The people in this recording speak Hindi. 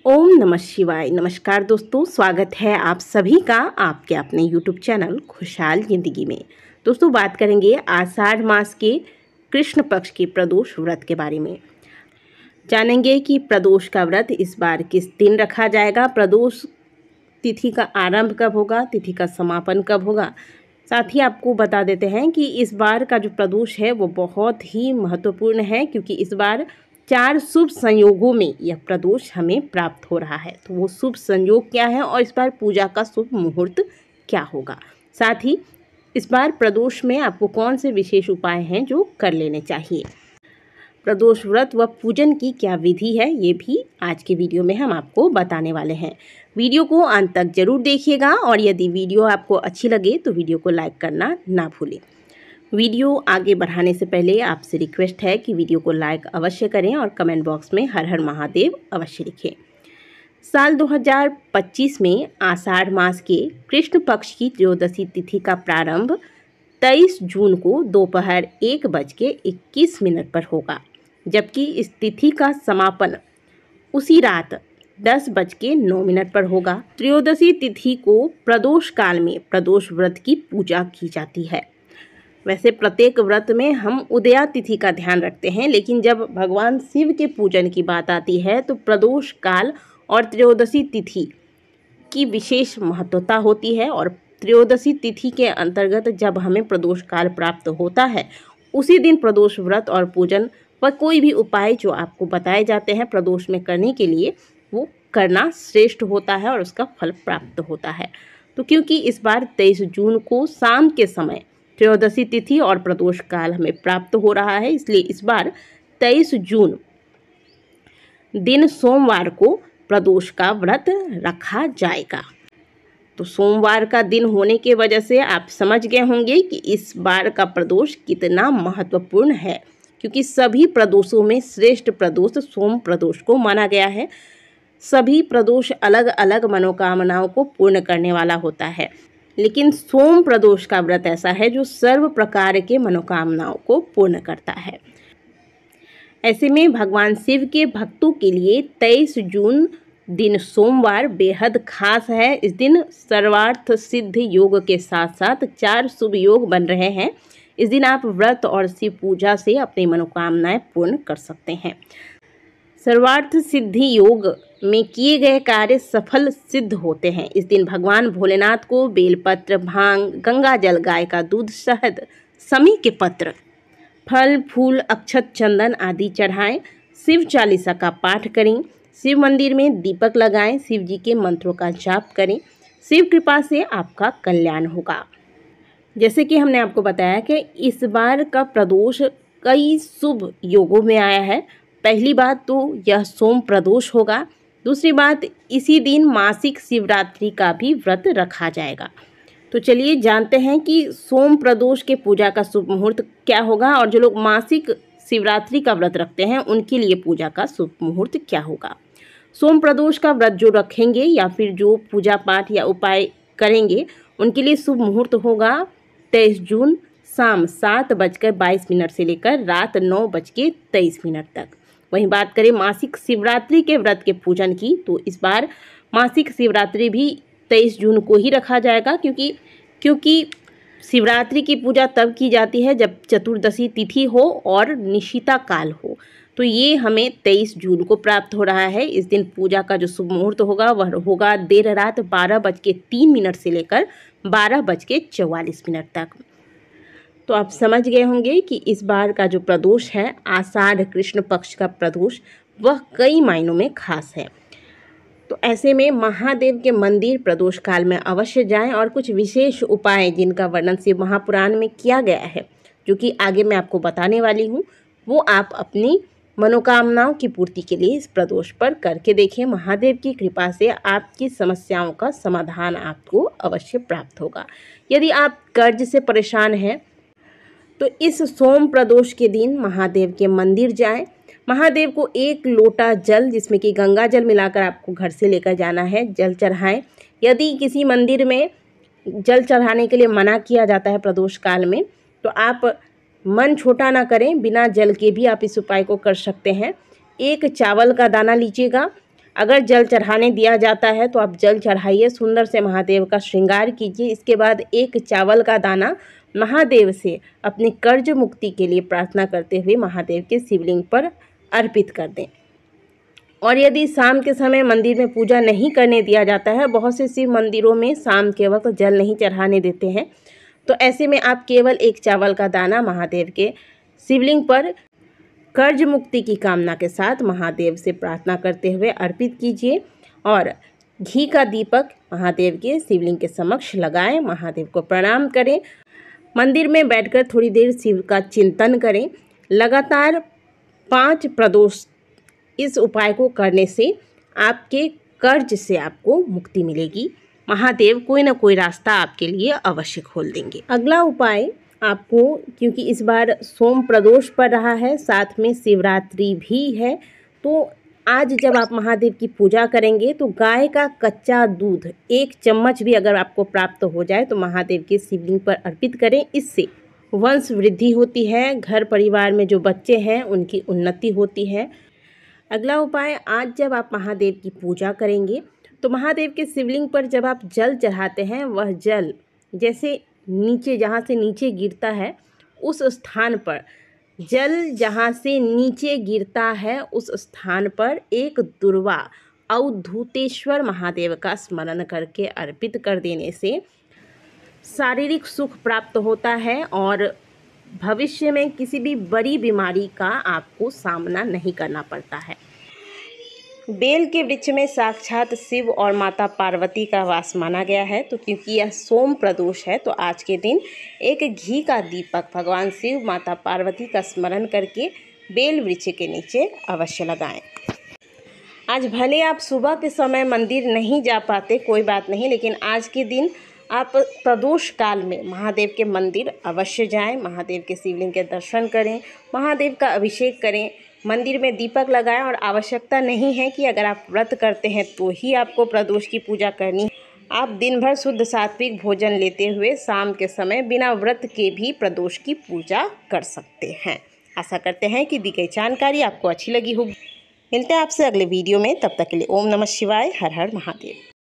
ओम नमः शिवाय। नमस्कार दोस्तों, स्वागत है आप सभी का आपके अपने YouTube चैनल खुशहाल जिंदगी में। दोस्तों, बात करेंगे आषाढ़ मास के कृष्ण पक्ष के प्रदोष व्रत के बारे में। जानेंगे कि प्रदोष का व्रत इस बार किस दिन रखा जाएगा, प्रदोष तिथि का आरंभ कब होगा, तिथि का समापन कब होगा। साथ ही आपको बता देते हैं कि इस बार का जो प्रदोष है वो बहुत ही महत्वपूर्ण है, क्योंकि इस बार 4 शुभ संयोगों में यह प्रदोष हमें प्राप्त हो रहा है। तो वो शुभ संयोग क्या है और इस बार पूजा का शुभ मुहूर्त क्या होगा। साथ ही इस बार प्रदोष में आपको कौन से विशेष उपाय हैं जो कर लेने चाहिए। प्रदोष व्रत व पूजन की क्या विधि है, ये भी आज के वीडियो में हम आपको बताने वाले हैं। वीडियो को अंत तक जरूर देखिएगा और यदि वीडियो आपको अच्छी लगे तो वीडियो को लाइक करना ना भूलें। वीडियो आगे बढ़ाने से पहले आपसे रिक्वेस्ट है कि वीडियो को लाइक अवश्य करें और कमेंट बॉक्स में हर हर महादेव अवश्य लिखें। साल 2025 में आषाढ़ मास के कृष्ण पक्ष की त्रयोदशी तिथि का प्रारंभ 23 जून को दोपहर 1:21 पर होगा, जबकि इस तिथि का समापन उसी रात 10:09 पर होगा। त्रयोदशी तिथि को प्रदोष काल में प्रदोष व्रत की पूजा की जाती है। वैसे प्रत्येक व्रत में हम उदया तिथि का ध्यान रखते हैं, लेकिन जब भगवान शिव के पूजन की बात आती है तो प्रदोष काल और त्रयोदशी तिथि की विशेष महत्वता होती है। और त्रयोदशी तिथि के अंतर्गत जब हमें प्रदोष काल प्राप्त होता है, उसी दिन प्रदोष व्रत और पूजन व कोई भी उपाय जो आपको बताए जाते हैं प्रदोष में करने के लिए, वो करना श्रेष्ठ होता है और उसका फल प्राप्त होता है। तो क्योंकि इस बार 23 जून को शाम के समय त्रयोदशी तिथि और प्रदोष काल हमें प्राप्त हो रहा है, इसलिए इस बार 23 जून दिन सोमवार को प्रदोष का व्रत रखा जाएगा। तो सोमवार का दिन होने के वजह से आप समझ गए होंगे कि इस बार का प्रदोष कितना महत्वपूर्ण है, क्योंकि सभी प्रदोषों में श्रेष्ठ प्रदोष सोम प्रदोष को माना गया है। सभी प्रदोष अलग अलग मनोकामनाओं को पूर्ण करने वाला होता है, लेकिन सोम प्रदोष का व्रत ऐसा है जो सर्व प्रकार के मनोकामनाओं को पूर्ण करता है। ऐसे में भगवान शिव के भक्तों के लिए 23 जून दिन सोमवार बेहद खास है। इस दिन सर्वार्थ सिद्ध योग के साथ साथ 4 शुभ योग बन रहे हैं। इस दिन आप व्रत और शिव पूजा से अपनी मनोकामनाएं पूर्ण कर सकते हैं। सर्वार्थ सिद्धि योग में किए गए कार्य सफल सिद्ध होते हैं। इस दिन भगवान भोलेनाथ को बेलपत्र, भांग, गंगा जल, गाय का दूध, शहद, समी के पत्र, फल फूल, अक्षत, चंदन आदि चढ़ाएं। शिव चालीसा का पाठ करें। शिव मंदिर में दीपक लगाएं। शिव जी के मंत्रों का जाप करें। शिव कृपा से आपका कल्याण होगा। जैसे कि हमने आपको बताया कि इस बार का प्रदोष कई शुभ योगों में आया है। पहली बात तो यह सोम प्रदोष होगा। दूसरी बात, इसी दिन मासिक शिवरात्रि का भी व्रत रखा जाएगा। तो चलिए जानते हैं कि सोम प्रदोष के पूजा का शुभ मुहूर्त क्या होगा और जो लोग मासिक शिवरात्रि का व्रत रखते हैं उनके लिए पूजा का शुभ मुहूर्त क्या होगा। सोम प्रदोष का व्रत जो रखेंगे या फिर जो पूजा पाठ या उपाय करेंगे, उनके लिए शुभ मुहूर्त होगा 23 जून शाम 7:22 से लेकर रात 9:23 तक। वहीं बात करें मासिक शिवरात्रि के व्रत के पूजन की, तो इस बार मासिक शिवरात्रि भी 23 जून को ही रखा जाएगा, क्योंकि शिवरात्रि की पूजा तब की जाती है जब चतुर्दशी तिथि हो और निशिता काल हो। तो ये हमें 23 जून को प्राप्त हो रहा है। इस दिन पूजा का जो शुभ मुहूर्त होगा वह होगा देर रात 12:03 से लेकर 12:44 तक। तो आप समझ गए होंगे कि इस बार का जो प्रदोष है आषाढ़ कृष्ण पक्ष का प्रदोष, वह कई मायनों में खास है। तो ऐसे में महादेव के मंदिर प्रदोष काल में अवश्य जाएं और कुछ विशेष उपाय जिनका वर्णन शिव महापुराण में किया गया है, जो कि आगे मैं आपको बताने वाली हूँ, वो आप अपनी मनोकामनाओं की पूर्ति के लिए इस प्रदोष पर करके देखें। महादेव की कृपा से आपकी समस्याओं का समाधान आपको अवश्य प्राप्त होगा। यदि आप कर्ज से परेशान हैं तो इस सोम प्रदोष के दिन महादेव के मंदिर जाएं। महादेव को 1 लोटा जल, जिसमें कि गंगा जल मिलाकर आपको घर से लेकर जाना है, जल चढ़ाएं। यदि किसी मंदिर में जल चढ़ाने के लिए मना किया जाता है प्रदोष काल में, तो आप मन छोटा ना करें, बिना जल के भी आप इस उपाय को कर सकते हैं। 1 चावल का दाना लीजिएगा, अगर जल चढ़ाने दिया जाता है तो आप जल चढ़ाइए, सुंदर से महादेव का श्रृंगार कीजिए। इसके बाद एक चावल का दाना महादेव से अपनी कर्ज मुक्ति के लिए प्रार्थना करते हुए महादेव के शिवलिंग पर अर्पित कर दें। और यदि शाम के समय मंदिर में पूजा नहीं करने दिया जाता है, बहुत से शिव मंदिरों में शाम के वक्त जल नहीं चढ़ाने देते हैं, तो ऐसे में आप केवल एक चावल का दाना महादेव के शिवलिंग पर कर्ज मुक्ति की कामना के साथ महादेव से प्रार्थना करते हुए अर्पित कीजिए और घी का दीपक महादेव के शिवलिंग के समक्ष लगाएं, महादेव को प्रणाम करें, मंदिर में बैठकर थोड़ी देर शिव का चिंतन करें। लगातार 5 प्रदोष इस उपाय को करने से आपके कर्ज से आपको मुक्ति मिलेगी। महादेव कोई ना कोई रास्ता आपके लिए अवश्य खोल देंगे। अगला उपाय आपको, क्योंकि इस बार सोम प्रदोष पड़ रहा है, साथ में शिवरात्रि भी है, तो आज जब आप महादेव की पूजा करेंगे तो गाय का कच्चा दूध 1 चम्मच भी अगर आपको प्राप्त हो जाए तो महादेव के शिवलिंग पर अर्पित करें। इससे वंश वृद्धि होती है, घर परिवार में जो बच्चे हैं उनकी उन्नति होती है। अगला उपाय, आज जब आप महादेव की पूजा करेंगे तो महादेव के शिवलिंग पर जब आप जल चढ़ाते हैं, वह जल जैसे नीचे, जहाँ से नीचे गिरता है उस स्थान पर, जल जहाँ से नीचे गिरता है उस स्थान पर एक दुर्वा अवधूतेश्वर महादेव का स्मरण करके अर्पित कर देने से शारीरिक सुख प्राप्त होता है और भविष्य में किसी भी बड़ी बीमारी का आपको सामना नहीं करना पड़ता है। बेल के वृक्ष में साक्षात शिव और माता पार्वती का वास माना गया है, तो क्योंकि यह सोम प्रदोष है तो आज के दिन एक घी का दीपक भगवान शिव माता पार्वती का स्मरण करके बेल वृक्ष के नीचे अवश्य लगाएं। आज भले आप सुबह के समय मंदिर नहीं जा पाते, कोई बात नहीं, लेकिन आज के दिन आप प्रदोष काल में महादेव के मंदिर अवश्य जाएं, महादेव के शिवलिंग के दर्शन करें, महादेव का अभिषेक करें, मंदिर में दीपक लगाएं। और आवश्यकता नहीं है कि अगर आप व्रत करते हैं तो ही आपको प्रदोष की पूजा करनी है। आप दिन भर शुद्ध सात्विक भोजन लेते हुए शाम के समय बिना व्रत के भी प्रदोष की पूजा कर सकते हैं। आशा करते हैं कि दी गई जानकारी आपको अच्छी लगी होगी। मिलते हैं आपसे अगले वीडियो में, तब तक के लिए ओम नमः शिवाय, हर हर महादेव।